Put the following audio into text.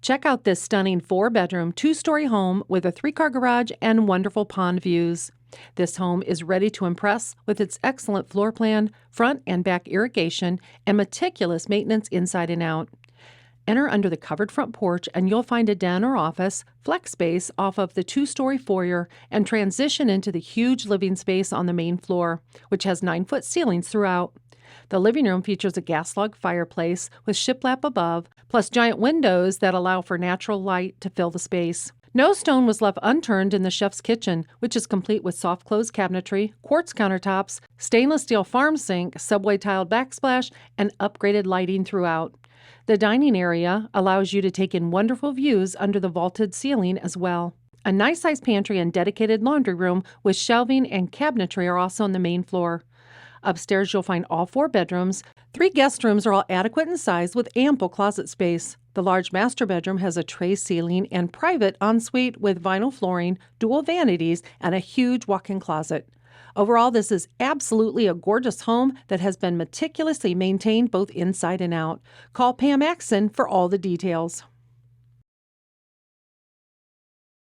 Check out this stunning 4-bedroom, 2-story home with a 3-car garage and wonderful pond views. This home is ready to impress with its excellent floor plan, front and back irrigation, and meticulous maintenance inside and out. Enter under the covered front porch and you'll find a den or office, flex space off of the 2-story foyer, and transition into the huge living space on the main floor, which has 9-foot ceilings throughout. The living room features a gas log fireplace with shiplap above, plus giant windows that allow for natural light to fill the space. No stone was left unturned in the chef's kitchen, which is complete with soft close cabinetry, quartz countertops, stainless steel farm sink, subway tiled backsplash, and upgraded lighting throughout. The dining area allows you to take in wonderful views under the vaulted ceiling as well. A nice-sized pantry and dedicated laundry room with shelving and cabinetry are also on the main floor. Upstairs, you'll find all 4 bedrooms. 3 guest rooms are all adequate in size with ample closet space. The large master bedroom has a tray ceiling and private ensuite with vinyl flooring, dual vanities, and a huge walk-in closet. Overall, this is absolutely a gorgeous home that has been meticulously maintained both inside and out. Call Pam Axon for all the details.